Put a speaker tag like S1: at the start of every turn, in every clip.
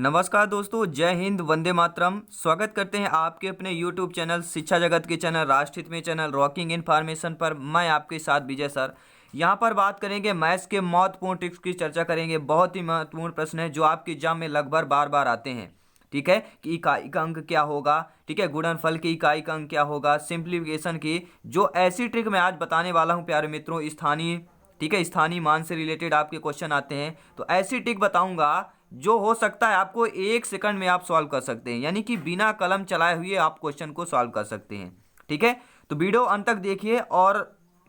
S1: नमस्कार दोस्तों, जय हिंद, वंदे मातरम। स्वागत करते हैं आपके अपने YouTube चैनल शिक्षा जगत के चैनल राष्ट्रहित में चैनल रॉकिंग इन्फॉर्मेशन पर। मैं आपके साथ विजय सर। यहाँ पर बात करेंगे मैथ्स के महत्वपूर्ण ट्रिक्स की चर्चा करेंगे। बहुत ही महत्वपूर्ण प्रश्न है जो आपके एग्जाम में लगभग बार बार आते हैं। ठीक है कि इकाई का अंक क्या होगा, ठीक है, गुणनफल की इकाई का अंक क्या होगा, सिंप्लीफिकेशन की जो ऐसी ट्रिक मैं आज बताने वाला हूँ प्यारे मित्रों, स्थानीय, ठीक है, स्थानीय मान से रिलेटेड आपके क्वेश्चन आते हैं तो ऐसी ट्रिक बताऊंगा जो हो सकता है आपको 1 सेकंड में आप सॉल्व कर सकते हैं, यानी कि बिना कलम चलाए हुए आप क्वेश्चन को सॉल्व कर सकते हैं। ठीक है, तो वीडियो अंत तक देखिए और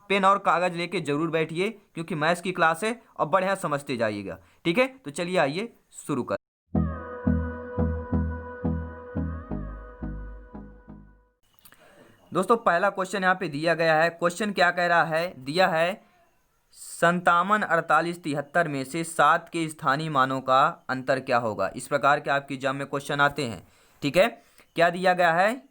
S1: पेन और कागज लेके जरूर बैठिए क्योंकि मैथ्स की क्लास है और बढ़िया समझते जाइएगा। ठीक है, तो चलिए आइए शुरू कर। दोस्तों पहला क्वेश्चन यहाँ पे दिया गया है। क्वेश्चन क्या कह रहा है, दिया है 57, 48, 73 में से 7 के स्थानीय मानों का अंतर क्या होगा। इस प्रकार के आपकी एग्जाम में क्वेश्चन आते हैं। ठीक है, क्या दिया गया है,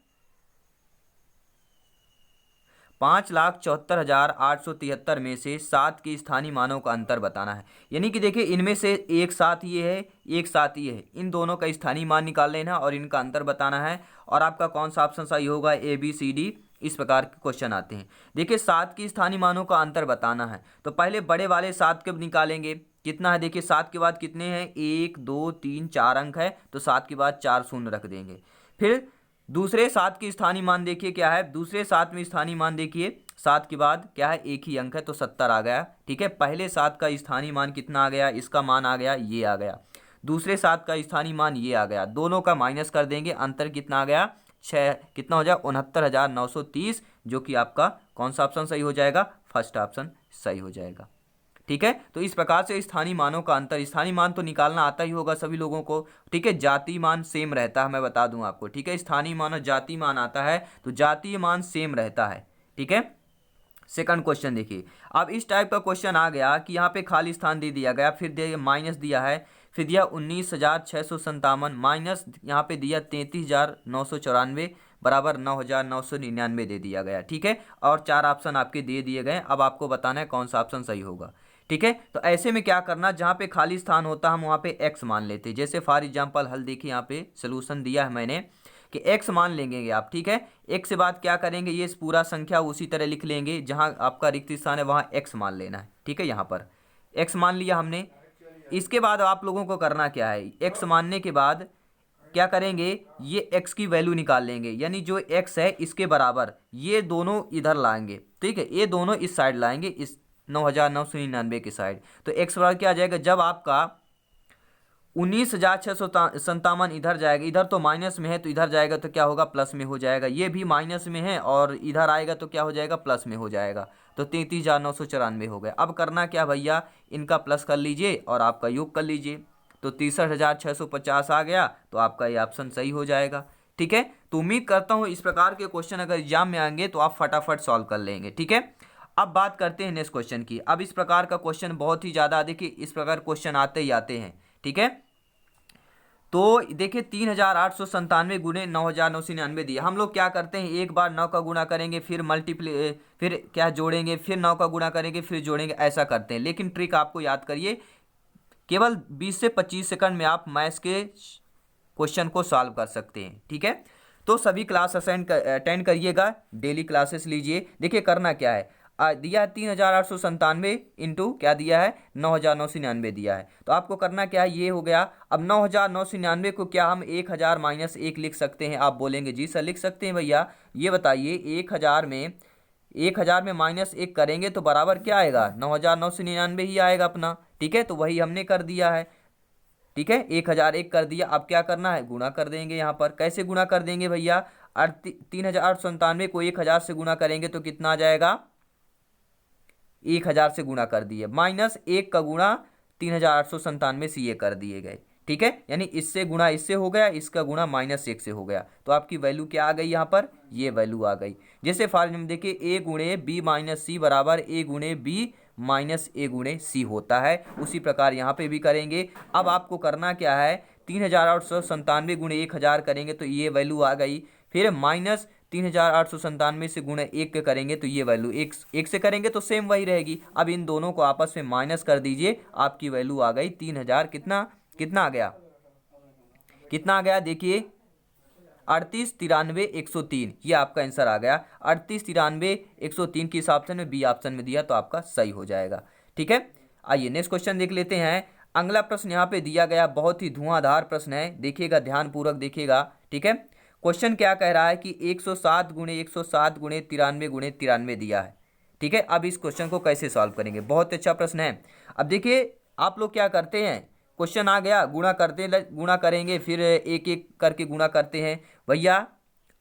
S1: 5,74,873 में से 7 के स्थानीय मानों का अंतर बताना है। यानी कि देखिए इनमें से एक साथ ये है, एक साथ ये है, इन दोनों का स्थानीय मान निकाल लेना और इनका अंतर बताना है। और आपका कौन सा ऑप्शन सही होगा, ए बी सी डी, इस प्रकार के क्वेश्चन आते हैं। देखिए 7 की स्थानीय मानों का अंतर बताना है तो पहले बड़े वाले 7 के निकालेंगे। कितना है, देखिए 7 के बाद कितने हैं, 1 2 3 4 अंक है तो 7 के बाद 4 शून्य रख देंगे। फिर दूसरे 7 की स्थानीय मान देखिए क्या है, दूसरे 7 में स्थानीय मान देखिए 7 के बाद क्या है, एक ही अंक है तो 70 आ गया। ठीक है, पहले 7 का स्थानीय मान कितना आ गया, इसका मान आ गया, ये आ गया। दूसरे 7 का स्थानीय मान ये आ गया, दोनों का माइनस कर देंगे, अंतर कितना आ गया, 6, कितना हो जाएगा 69,930, जो कि आपका कौन सा ऑप्शन सही हो जाएगा, फर्स्ट ऑप्शन सही हो जाएगा। ठीक है, तो इस प्रकार से स्थानीय मानों का अंतर, स्थानीय मान तो निकालना आता ही होगा सभी लोगों को। ठीक है, जातीय मान सेम रहता है, मैं बता दूं आपको। ठीक है, स्थानीय मान और जातीय मान आता है तो जातीय मान सेम रहता है। ठीक है, सेकंड क्वेश्चन देखिए। अब इस टाइप का क्वेश्चन आ गया कि यहाँ पे खाली स्थान दे दिया गया, फिर दे माइनस दिया है, फिर दिया 19,657 माइनस यहाँ पे दिया 33,994 बराबर 9,999 दे दिया गया। ठीक है, और 4 ऑप्शन आपके दे दिए गए। अब आपको बताना है कौन सा ऑप्शन सही होगा। ठीक है, तो ऐसे में क्या करना, जहाँ पे खाली स्थान होता हम वहाँ पे x मान लेते। जैसे फॉर एग्जाम्पल हल देखिए, यहाँ पे सोल्यूशन दिया है मैंने कि x मान लेंगे आप। ठीक है, x से बाद क्या करेंगे, ये पूरा संख्या उसी तरह लिख लेंगे, जहाँ आपका रिक्त स्थान है वहाँ x मान लेना है। ठीक है, यहाँ पर x मान लिया हमने। इसके बाद आप लोगों को करना क्या है, x मानने के बाद क्या करेंगे, ये x की वैल्यू निकाल लेंगे, यानी जो x है इसके बराबर ये दोनों इधर लाएंगे। ठीक है, ये दोनों इस साइड लाएंगे, इस 9,999 की साइड। तो x बराबर क्या आ जाएगा, जब आपका 19,657 इधर जाएगा, इधर तो माइनस में है तो इधर जाएगा तो क्या होगा, प्लस में हो जाएगा। ये भी माइनस में है और इधर आएगा तो क्या हो जाएगा, प्लस में हो जाएगा। तो 33,994 हो गया। अब करना क्या भैया, इनका प्लस कर लीजिए और आपका योग कर लीजिए, तो 63,650 आ गया, तो आपका ये ऑप्शन सही हो जाएगा। ठीक है, तो उम्मीद करता हूँ इस प्रकार के क्वेश्चन अगर एग्जाम में आएंगे तो आप फटाफट सॉल्व कर लेंगे। ठीक है, अब बात करते हैं नेक्स्ट क्वेश्चन की। अब इस प्रकार का क्वेश्चन बहुत ही ज़्यादा, देखिए इस प्रकार क्वेश्चन आते ही आते हैं। ठीक है, तो देखिए 3,897 गुणे 9,999 दिया। हम लोग क्या करते हैं, एक बार 9 का गुणा करेंगे, फिर मल्टीप्लाई, फिर क्या जोड़ेंगे, फिर 9 का गुणा करेंगे, फिर जोड़ेंगे, ऐसा करते हैं। लेकिन ट्रिक आपको याद करिए, केवल 20 से 25 सेकंड में आप मैथ्स के क्वेश्चन को सॉल्व कर सकते हैं। ठीक है, तो सभी क्लास अटेंड करिएगा, डेली क्लासेस लीजिए। देखिए करना क्या है, दिया है 3,897 इंटू क्या दिया है, 9,999 दिया है। तो आपको करना क्या है, ये हो गया। अब 9,999 को क्या हम 1,000 माइनस 1 लिख सकते हैं। आप बोलेंगे जी सर लिख सकते हैं भैया, ये बताइए 1,000 में माइनस 1 करेंगे तो बराबर क्या आएगा, 9,999 ही आएगा अपना। ठीक है, तो वही हमने कर दिया है। ठीक है, 1,001 कर दिया। अब क्या करना है, गुणा कर देंगे। यहाँ पर कैसे गुणा कर देंगे भैया, 3,897 को 1,000 से गुणा करेंगे तो कितना आ जाएगा, 1,000 से गुणा कर दिए, माइनस 1 का गुणा 3,897 से ये कर दिए गए। ठीक है, यानी इससे गुणा इससे हो गया, इसका गुणा -1 से हो गया, तो आपकी वैल्यू क्या आ गई, यहाँ पर ये वैल्यू आ गई। जैसे फॉर एग्जाम्पल देखिए, a गुणे बी माइनस सी बराबर a गुणे बी माइनस ए गुणे सी होता है। उसी प्रकार यहाँ पे भी करेंगे। अब आपको करना क्या है, 3,897 गुणे 1,000 करेंगे तो ये वैल्यू आ गई। फिर माइनस 3,897 से गुणे 1 के करेंगे तो ये वैल्यू एक से करेंगे तो सेम वही रहेगी। अब इन दोनों को आपस में माइनस कर दीजिए, आपकी वैल्यू आ गई 3,000, कितना कितना आ गया, कितना आ गया देखिए 38 93 103, ये आपका आंसर आ गया 38 93 103 किस ऑप्शन में, बी ऑप्शन में दिया, तो आपका सही हो जाएगा। ठीक है, आइए नेक्स्ट क्वेश्चन देख लेते हैं। अगला प्रश्न यहाँ पे दिया गया, बहुत ही धुआंधार प्रश्न है, देखिएगा ध्यानपूर्वक देखिएगा। ठीक है, क्वेश्चन क्या कह रहा है कि 107 गुणे 107 गुणे 93 गुणे 93 दिया है। ठीक है, अब इस क्वेश्चन को कैसे सॉल्व करेंगे, बहुत अच्छा प्रश्न है। अब देखिए आप लोग क्या करते हैं, क्वेश्चन आ गया, गुणा करेंगे, फिर एक एक करके गुणा करते हैं। भैया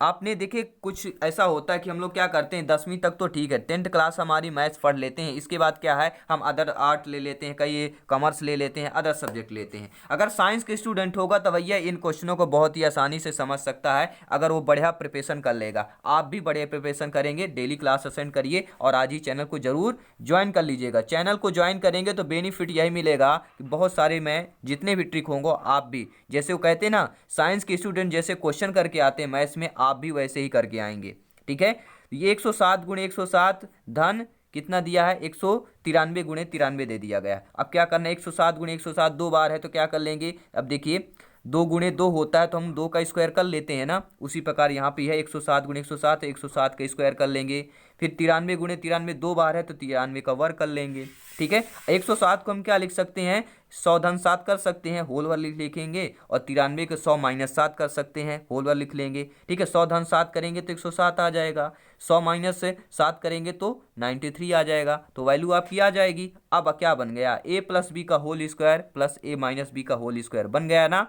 S1: आपने देखिए कुछ ऐसा होता है कि हम लोग क्या करते हैं, 10वीं तक तो ठीक है, 10th क्लास हमारी मैथ्स पढ़ लेते हैं, इसके बाद क्या है हम अदर आर्ट ले लेते हैं, कई कॉमर्स ले लेते हैं, अदर सब्जेक्ट लेते हैं। अगर साइंस के स्टूडेंट होगा तो भैया इन क्वेश्चनों को बहुत ही आसानी से समझ सकता है, अगर वो बढ़िया प्रिपरेशन कर लेगा। आप भी बढ़िया प्रिपरेशन करेंगे, डेली क्लास अटेंड करिए और आज ही चैनल को जरूर ज्वाइन कर लीजिएगा। चैनल को ज्वाइन करेंगे तो बेनिफिट यही मिलेगा कि बहुत सारे मैं जितने भी ट्रिक होंगे आप भी, जैसे वो कहते हैं ना साइंस के स्टूडेंट जैसे क्वेश्चन करके आते हैं मैथ्स में, आप भी वैसे ही करके आएंगे। ठीक है, ये 107 गुणे 107 धन कितना दिया है, 193 गुणे 93 दे दिया गया। अब क्या करना है, 107 गुणे 107 दो बार है तो क्या कर लेंगे, अब देखिए 2 गुणे 2 होता है तो हम 2 का स्क्वायर कर लेते हैं ना, उसी प्रकार यहाँ पे है 107 गुणे 107 107 का स्क्वायर कर लेंगे। फिर 93 गुणे 93 दो बार है तो 93 का वर्ग कर लेंगे। ठीक है, 107 को हम क्या लिख सकते हैं, 100 धन 7 कर सकते हैं, होल वर्ग लिखेंगे, और 93 को 100 माइनस 7 कर सकते हैं, होल वर्ग लिख लेंगे। ठीक है, 100 धन 7 करेंगे तो 107 आ जाएगा, 100 माइनस से 7 करेंगे तो 93 आ जाएगा, तो वैल्यू आपकी आ जाएगी। अब क्या बन गया, a प्लस बी का whole square plus a minus b का होल स्क्वायर बन गया ना,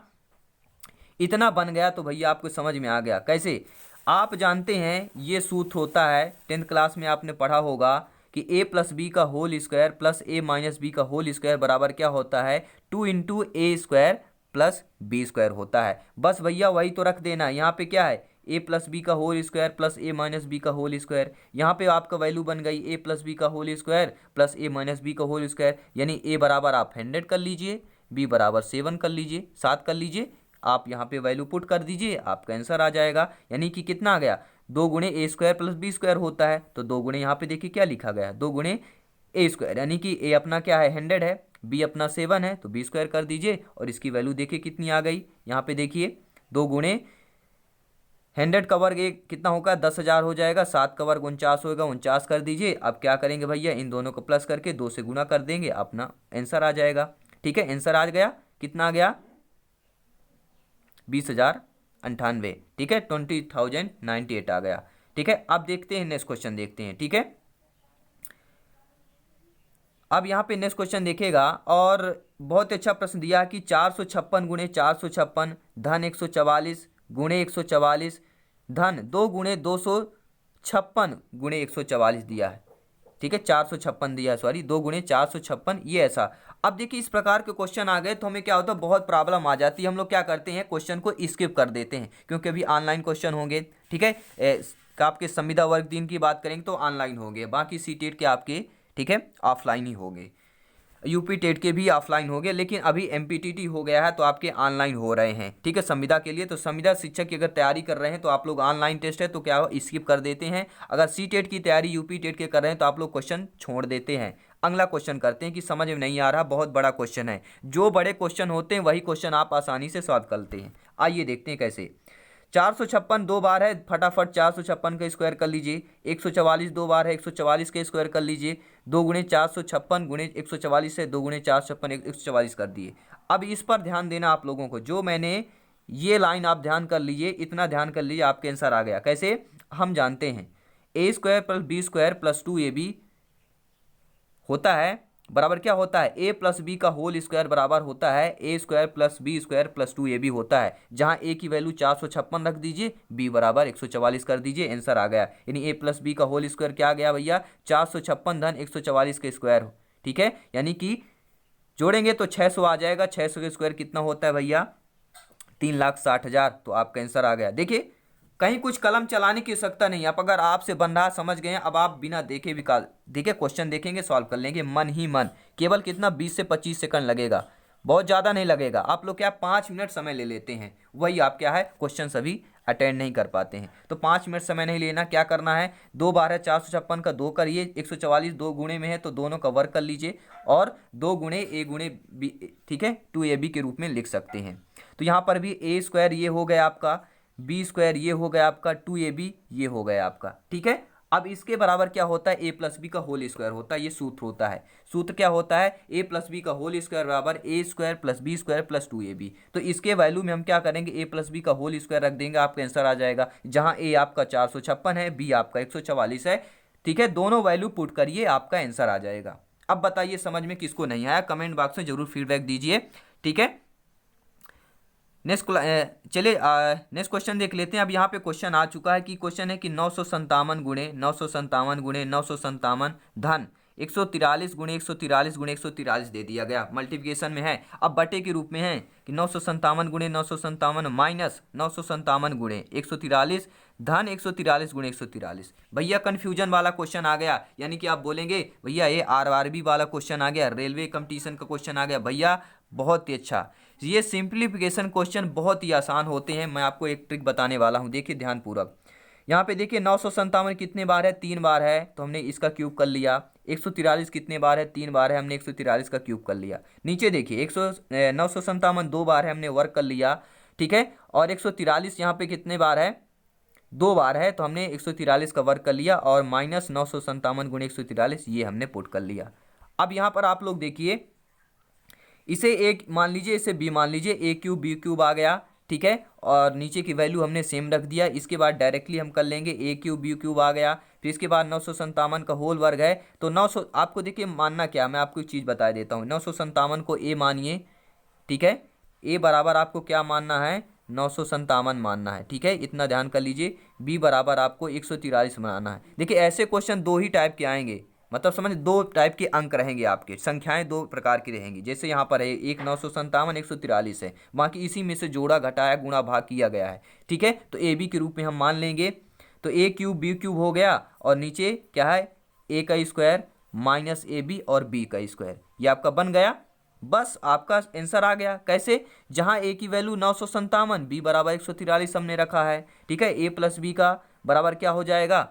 S1: इतना बन गया तो भैया आपको समझ में आ गया कैसे। आप जानते हैं ये सूत्र होता है, 10th क्लास में आपने पढ़ा होगा कि a प्लस बी का whole square plus a minus b का होल स्क्वायर बराबर क्या होता है, 2 into a square plus B square होता है। बस भैया वही तो रख देना, यहाँ पे क्या है a प्लस बी का whole square plus a minus b का होल स्क्वायर, यहाँ पे आपका वैल्यू बन गई a प्लस बी का whole square plus a minus b का होल स्क्वायर, यानी a बराबर आप 100 कर लीजिए, b बराबर 7 कर लीजिए, 7 कर लीजिए, आप यहाँ पे वैल्यू पुट कर दीजिए, आपका आंसर आ जाएगा। यानी कि कितना आ गया, 2 गुणे ए स्क्वायर प्लस बी स्क्वायर होता है, तो 2 गुणे यहाँ पे देखिए क्या लिखा गया है, 2 गुणे ए स्क्वायर, यानी कि ए अपना क्या है 100 है, बी अपना 7 है, तो बी स्क्वायर कर दीजिए और इसकी वैल्यू देखिए कितनी आ गई। यहाँ पे देखिए 2 गुणे 100 का वर्ग एक कितना होगा 10,000 हो जाएगा, 7 का वर्ग 49 होगा, 49 कर दीजिए। अब क्या करेंगे भैया, इन दोनों को प्लस करके 2 से गुना कर देंगे, अपना आंसर आ जाएगा। ठीक है, आंसर आ गया, कितना आ गया 20,098। ठीक है, 20,098 आ गया। ठीक है, अब देखते हैं नेक्स्ट क्वेश्चन देखते हैं। ठीक है, अब यहाँ पे नेक्स्ट क्वेश्चन देखेगा और बहुत अच्छा प्रश्न दिया कि 456 गुणे 456 धन 144 गुणे 144 धन 2 गुणे 256 गुणे 144 दिया है। ठीक है, 456 दिया है, सॉरी 2 गुणे 456, ये ऐसा। अब देखिए इस प्रकार के क्वेश्चन आ गए तो हमें क्या होता है, बहुत प्रॉब्लम आ जाती है, हम लोग क्या करते हैं क्वेश्चन को स्किप कर देते हैं, क्योंकि अभी ऑनलाइन क्वेश्चन होंगे। ठीक है, आपके संविदा वर्ग 3 की बात करेंगे तो ऑनलाइन होंगे, बाकी सीटेट के आपके ठीक है ऑफलाइन ही होंगे, यूपी टेट के भी ऑफलाइन हो गए, लेकिन अभी एमपीटीटी हो गया है तो आपके ऑनलाइन हो रहे हैं। ठीक है, संविदा के लिए तो संविदा शिक्षक की अगर तैयारी कर रहे हैं तो आप लोग ऑनलाइन टेस्ट है तो क्या स्किप कर देते हैं, अगर सी टेट की तैयारी यूपी टेट के कर रहे हैं तो आप लोग क्वेश्चन छोड़ देते हैं। अगला क्वेश्चन करते हैं कि समझ में नहीं आ रहा, बहुत बड़ा क्वेश्चन है, जो बड़े क्वेश्चन होते हैं वही क्वेश्चन आप आसानी से सॉल्व करते हैं। आइए देखते हैं कैसे। 456 दो बार है, फटाफट 456 का स्क्वायर कर लीजिए, 144 दो बार है, 144 का स्क्वायर कर लीजिए, 2 गुणे 456 गुणे 144 से 2 गुणे 456 144 कर दिए। अब इस पर ध्यान देना आप लोगों को, जो मैंने ये लाइन आप ध्यान कर लीजिए, इतना ध्यान कर लीजिए, आपके आंसर आ गया। कैसे, हम जानते हैं A square plus B square plus 2ab होता है बराबर क्या होता है, ए प्लस बी का होल स्क्वायर बराबर होता है A square plus B square plus 2ab होता है, जहां ए की वैल्यू 456 रख दीजिए, बी बराबर 144 कर दीजिए, आंसर आ गया। यानी ए प्लस बी का होल स्क्वायर क्या आ गया भैया, 456 धन 144 के स्क्वायर। ठीक है, यानी कि जोड़ेंगे तो 600 आ जाएगा, 600 के स्क्वायर कितना होता है भैया 3,60,000, तो आपका आंसर आ गया। देखिए कहीं कुछ कलम चलाने की आवश्यकता नहीं, आप अगर आपसे बन रहा समझ गए हैं, अब आप बिना देखे भी देखिए क्वेश्चन देखेंगे सॉल्व कर लेंगे मन ही मन। केवल कितना 20 से 25 सेकंड लगेगा, बहुत ज़्यादा नहीं लगेगा। आप लोग क्या 5 मिनट समय ले लेते हैं, वही आप क्या है क्वेश्चन सभी अटेंड नहीं कर पाते हैं, तो 5 मिनट समय नहीं लेना। क्या करना है, 2 बार है 456 का 2 करिए, 144 2 गुणे में है तो दोनों का वर्ग कर लीजिए, और 2 गुणे a गुणे b, ठीक है 2ab के रूप में लिख सकते हैं। तो यहाँ पर भी ए स्क्वायर ये हो गया आपका, बी स्क्वायर ये हो गया आपका, 2ab ये हो गया आपका। ठीक है, अब इसके बराबर क्या होता है, ए प्लस बी का होल स्क्वायर होता है, ये सूत्र होता है। सूत्र क्या होता है, ए प्लस बी का होल स्क्वायर बराबर A square plus B square plus 2ab। तो इसके वैल्यू में हम क्या करेंगे, ए प्लस बी का होल स्क्वायर रख देंगे, आपका आंसर आ जाएगा। जहां ए आपका 456 है, बी आपका 144 है। ठीक है, दोनों वैल्यू पुट करिए, आपका आंसर आ जाएगा। अब बताइए समझ में किसको नहीं आया, कमेंट बॉक्स में जरूर फीडबैक दीजिए। ठीक है, नेक्स्ट चलिए नेक्स्ट क्वेश्चन देख लेते हैं। अब यहाँ पे क्वेश्चन आ चुका है कि क्वेश्चन है कि 957 गुणे 957 गुणे 957 धन 143 गुणे 143 गुणे 143 दे दिया गया, मल्टीप्लिकेशन में है। अब बटे के रूप में है कि 957 गुणे 957 माइनस 957 गुणे 143 धन 143 गुणे 143। भैया कन्फ्यूजन वाला क्वेश्चन आ गया, यानी कि आप बोलेंगे भैया ये आरआरबी वाला क्वेश्चन आ गया, रेलवे कंपटीशन का क्वेश्चन आ गया। भैया बहुत ही अच्छा, ये सिंप्लीफिकेशन क्वेश्चन बहुत ही आसान होते हैं। मैं आपको एक ट्रिक बताने वाला हूँ, देखिए ध्यानपूर्वक। यहाँ पे देखिए 957 कितने बार है, 3 बार है, तो हमने इसका क्यूब कर लिया। 143 कितने बार है, 3 बार है, हमने 143 का क्यूब कर लिया। नीचे देखिए 957 2 बार है, हमने वर्क कर लिया। ठीक है, और 143 यहाँ पे कितने बार है, 2 बार है, तो हमने 143 का वर्क कर लिया, और माइनस 957 गुणे 143 ये हमने पुट कर लिया। अब यहाँ पर आप लोग देखिए, इसे एक मान लीजिए, इसे बी मान लीजिए, ए क्यूब बी क्यूब आ गया। ठीक है, और नीचे की वैल्यू हमने सेम रख दिया। इसके बाद डायरेक्टली हम कर लेंगे, ए क्यूब बी क्यूब आ गया। फिर इसके बाद 957 का होल वर्ग है, तो 900 आपको देखिए मानना क्या, मैं आपको एक चीज़ बता देता हूँ। 957 को ए मानिए। ठीक है, ए बराबर आपको क्या मानना है, 957 मानना है। ठीक है, इतना ध्यान कर लीजिए। बी बराबर आपको 143 बनाना है। देखिए ऐसे क्वेश्चन दो ही टाइप के आएंगे, मतलब समझ, 2 टाइप के अंक रहेंगे आपके, संख्याएं 2 प्रकार की रहेंगी। जैसे यहाँ पर है एक 957 143 है, बाकी इसी में से जोड़ा घटाया गुणा भाग किया गया है। ठीक है, तो ए बी के रूप में हम मान लेंगे। तो ए क्यूब बी क्यूब हो गया, और नीचे क्या है, ए का स्क्वायर माइनस ए बी और बी का स्क्वायर, ये आपका बन गया। बस आपका आंसर आ गया। कैसे, जहां ए की वैल्यू 957, बी बराबर 143 हमने रखा है। ठीक है, ए प्लस बी का बराबर क्या हो जाएगा।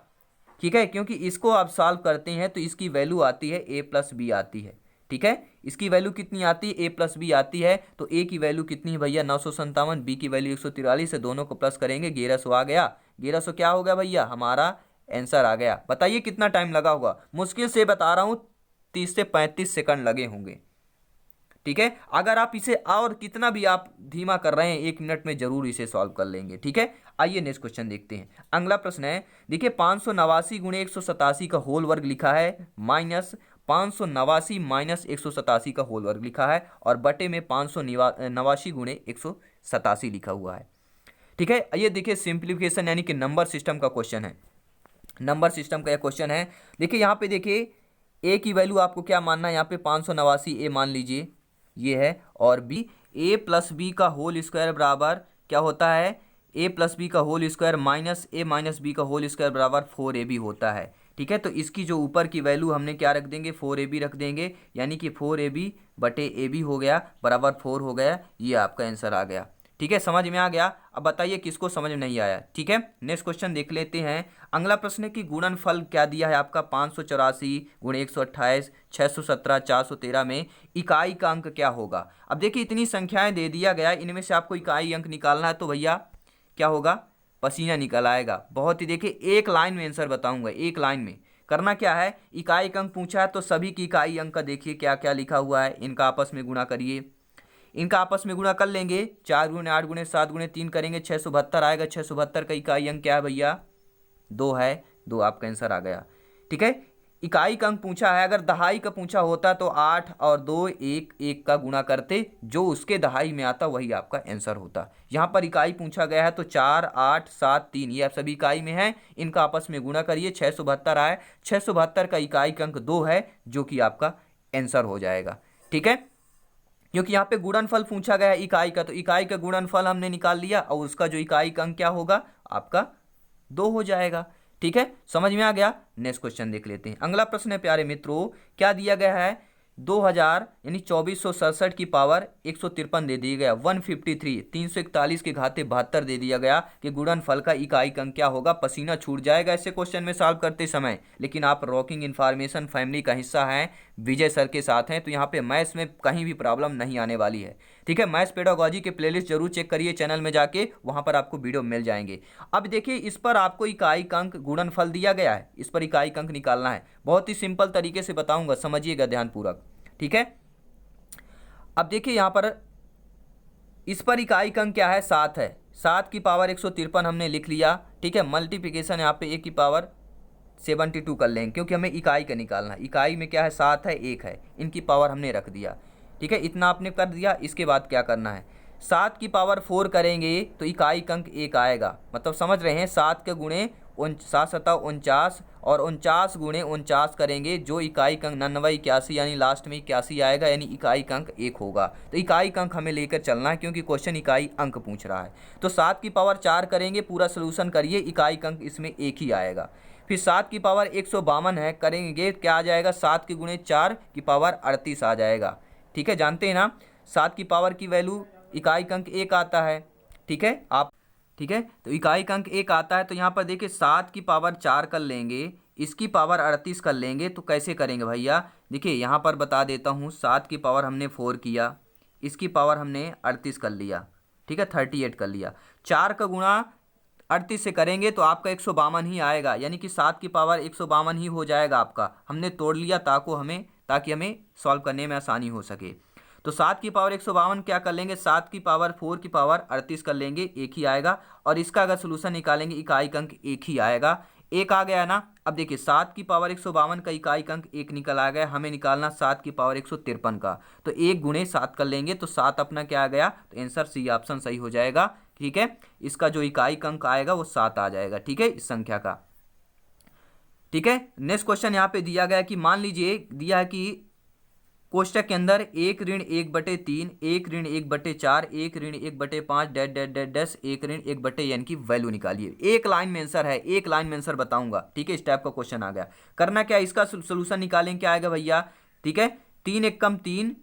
S1: ठीक है, क्योंकि इसको आप सॉल्व करते हैं तो इसकी वैल्यू आती है ए प्लस बी आती है। ठीक है, इसकी वैल्यू कितनी आती है, ए प्लस बी आती है। तो ए की वैल्यू कितनी है भैया, 957, बी की वैल्यू 143 है, दोनों को प्लस करेंगे 1100 आ गया। 1100 क्या हो गया भैया, हमारा आंसर आ गया। बताइए कितना टाइम लगा होगा, मुश्किल से बता रहा हूँ 30 से 35 सेकंड लगे होंगे। ठीक है, अगर आप इसे और कितना भी आप धीमा कर रहे हैं, 1 मिनट में जरूर इसे सॉल्व कर लेंगे। ठीक है, आइए नेक्स्ट क्वेश्चन देखते हैं। अगला प्रश्न है, देखिए 589 गुणे 187 का होल वर्ग लिखा है, माइनस 589 माइनस 187 का होल वर्ग लिखा है, और बटे में 589 गुणे 187 लिखा हुआ है। ठीक है, ये देखिए सिंप्लीफिकेशन यानी कि नंबर सिस्टम का क्वेश्चन है, नंबर सिस्टम का यह क्वेश्चन है। देखिए यहाँ पे देखिए ए की वैल्यू आपको क्या मानना है, यहाँ पे 589 ए मान लीजिए ये है, और बी ए प्लस बी का होल स्क्वायर बराबर क्या होता है, ए प्लस बी का होल स्क्वायर माइनस ए माइनस बी का होल स्क्वायर बराबर 4ab होता है। ठीक है, तो इसकी जो ऊपर की वैल्यू हमने क्या रख देंगे, 4ab रख देंगे, यानी कि 4ab बटे ab हो गया बराबर 4 हो गया। ये आपका आंसर आ गया। ठीक है, समझ में आ गया। अब बताइए किसको समझ में नहीं आया। ठीक है, नेक्स्ट क्वेश्चन देख लेते हैं। अगला प्रश्न है कि गुणनफल क्या दिया है आपका, 584 गुणे 128 617 413 में इकाई का अंक क्या होगा। अब देखिए इतनी संख्याएं दे दिया गया, इनमें से आपको इकाई अंक निकालना है, तो भैया क्या होगा, पसीना निकल आएगा। बहुत ही देखिए एक लाइन में आंसर बताऊंगा, एक लाइन में करना क्या है, इकाई अंक पूछा है तो सभी की इकाई अंक का देखिए क्या क्या लिखा हुआ है, इनका आपस में गुणा करिए। इनका आपस में गुणा कर लेंगे, 4 गुणे 8 गुणे 7 गुणे 3 करेंगे, 672 आएगा। 672 का इकाई अंक क्या है भैया, 2 है, 2 आपका आंसर आ गया। ठीक है, इकाई का अंक पूछा है, अगर दहाई का पूछा होता तो 8 और 2 1 1 का गुणा करते, जो उसके दहाई में आता वही आपका आंसर होता। यहाँ पर इकाई पूछा गया है तो 4 8 7 3 ये आप सभी इकाई में है, इनका आपस में गुणा करिए, 672 आए। 672 का इकाई का अंक 2 है, जो कि आपका आंसर हो जाएगा। ठीक है, क्योंकि यहाँ पे गुणनफल पूछा गया है इकाई का, तो इकाई का गुणनफल हमने निकाल लिया, और उसका जो इकाई का अंक क्या होगा आपका 2 हो जाएगा। ठीक है, समझ में आ गया। नेक्स्ट क्वेश्चन देख लेते हैं। अगला प्रश्न है प्यारे मित्रों, क्या दिया गया है, 2000 यानी 2467 की पावर 153 दे दिया गया, 153 341 के घाते 72 दे दिया गया कि गुणनफल का इकाई का अंक क्या होगा। पसीना छूट जाएगा ऐसे क्वेश्चन में सॉल्व करते समय, लेकिन आप रॉकिंग इन्फॉर्मेशन फैमिली का हिस्सा हैं, विजय सर के साथ हैं, तो यहाँ पे मैथ्स में कहीं भी प्रॉब्लम नहीं आने वाली है। ठीक है, मैथ्स पेडागोजी के प्लेलिस्ट जरूर चेक करिए चैनल में जाके, वहाँ पर आपको वीडियो मिल जाएंगे। अब देखिए इस पर आपको इकाई अंक गुणनफल दिया गया है, इस पर इकाई अंक निकालना है। बहुत ही सिंपल तरीके से बताऊंगा, समझिएगा ध्यानपूर्वक। ठीक है, अब देखिए यहाँ पर इस पर इकाई अंक क्या है, 7 है। 7 की पावर 153 हमने लिख लिया। ठीक है, मल्टीप्लिकेशन यहाँ पे 1 की पावर 72 कर लेंगे, क्योंकि हमें इकाई का निकालना है। इकाई में क्या है, 7 है, 1 है, इनकी पावर हमने रख दिया। ठीक है, इतना आपने कर दिया। इसके बाद क्या करना है, 7 की पावर 4 करेंगे तो इकाई अंक 1 आएगा। मतलब समझ रहे हैं, 7 के गुणे 7 सत्ता 49 और 49 गुणे 49 करेंगे, जो इकाई अंक 99 81 यानी लास्ट में 81 आएगा, यानी इकाई अंक 1 होगा। तो इकाई अंक हमें लेकर चलना है, क्योंकि क्वेश्चन इकाई अंक पूछ रहा है। तो 7 की पावर 4 करेंगे, पूरा सोल्यूशन करिए, इकाई अंक इसमें 1 ही आएगा। फिर 7 की पावर 152 है, करेंगे क्या आ जाएगा, 7 के गुणे 4 की पावर 38 आ जाएगा। ठीक है, जानते हैं ना 7 की पावर की वैल्यू इकाई अंक 1 आता है। ठीक है आप, ठीक है, तो इकाई अंक 1 आता है। तो यहाँ पर देखिए 7 की पावर 4 कर लेंगे, इसकी पावर 38 कर लेंगे। तो कैसे करेंगे भैया, देखिए यहाँ पर बता देता हूँ। 7 की पावर हमने 4 किया, इसकी पावर हमने 38 कर लिया। ठीक है, 38 कर लिया। 4 का गुणा 38 से करेंगे तो आपका 152 ही आएगा, यानी कि 7 की पावर 152 ही हो जाएगा आपका। हमने तोड़ लिया ताकि हमें सॉल्व करने में आसानी हो सके। तो 7 की पावर 152 क्या कर लेंगे, 7 की पावर 4 की पावर 38 कर लेंगे, 1 ही आएगा। और इसका अगर सोल्यूशन निकालेंगे, इकाई अंक 1 ही आएगा। 1 आ गया ना। अब देखिए 7 की पावर 152 का इकाई अंक 1 निकल आ गया, हमें निकालना 7 की पावर 153 का। तो 1 गुणे 7 कर लेंगे, तो 7 अपना क्या आ गया, तो आंसर सी ऑप्शन सही हो जाएगा। ठीक है, इसका जो इकाई अंक आएगा वो 7 आ जाएगा। ठीक है, इस संख्या का। ठीक है, नेक्स्ट क्वेश्चन यहाँ पे दिया गया कि मान लीजिए दिया है कि कोष्टक के अंदर 1 ऋण 1/3, 1 ऋण 1/4, 1 ऋण 1/5 डैश डैश डैश डैश 1 ऋण 1/n की वैल्यू निकालिए। एक लाइन में आंसर है, एक लाइन में आंसर बताऊंगा। ठीक है, इस टाइप का क्वेश्चन आ गया। करना क्या, इसका सोल्यूशन निकालेंगे, क्या आएगा भैया। ठीक है, 3 1 कम 3,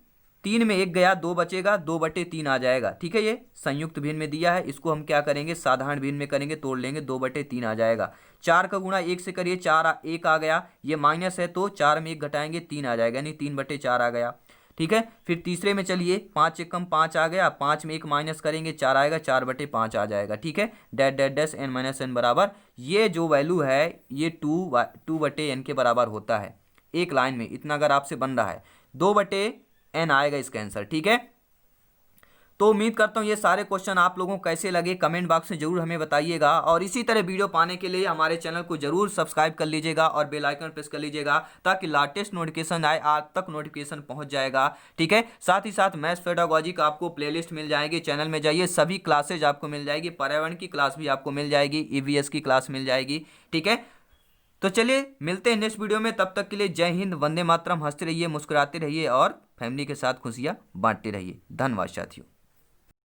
S1: 3 में 1 गया, 2 बचेगा, 2/3 आ जाएगा। ठीक है, ये संयुक्त भिन्न में दिया है, इसको हम क्या करेंगे, साधारण भिन्न में करेंगे, तोड़ लेंगे, 2/3 आ जाएगा। 4 का गुणा 1 से करिए, 4 1 आ गया, ये माइनस है तो 4 में 1 घटाएंगे, 3 आ जाएगा, यानी 3/4 आ गया। ठीक है, फिर तीसरे में चलिए, 5 1 कम 5 आ गया, 5 में 1 माइनस करेंगे, 4 आएगा, 4/5 आ जाएगा। ठीक है, dash dash dash n minus n बराबर, ये जो वैल्यू है ये 2/n के बराबर होता है। एक लाइन में इतना अगर आपसे बन रहा है, 2/n आएगा इसका आंसर। ठीक है, तो उम्मीद करता हूँ ये सारे क्वेश्चन आप लोगों को कैसे लगे, कमेंट बॉक्स में जरूर हमें बताइएगा। और इसी तरह वीडियो पाने के लिए हमारे चैनल को जरूर सब्सक्राइब कर लीजिएगा और बेल आइकन प्रेस कर लीजिएगा, ताकि लेटेस्ट नोटिफिकेशन आए, आप तक नोटिफिकेशन पहुंच जाएगा। ठीक है, साथ ही साथ मैथ्स पेडागोजी का आपको प्लेलिस्ट मिल जाएगी, चैनल में जाइए, सभी क्लासेज आपको मिल जाएगी, पर्यावरण की क्लास भी आपको मिल जाएगी, EVS की क्लास मिल जाएगी। ठीक है, तो चलिए मिलते हैं नेक्स्ट वीडियो में, तब तक के लिए जय हिंद, वंदे मातरम। हंसते रहिए, मुस्कुराते रहिए और फैमिली के साथ खुशियाँ बांटते रहिए। धन्यवाद साथियों।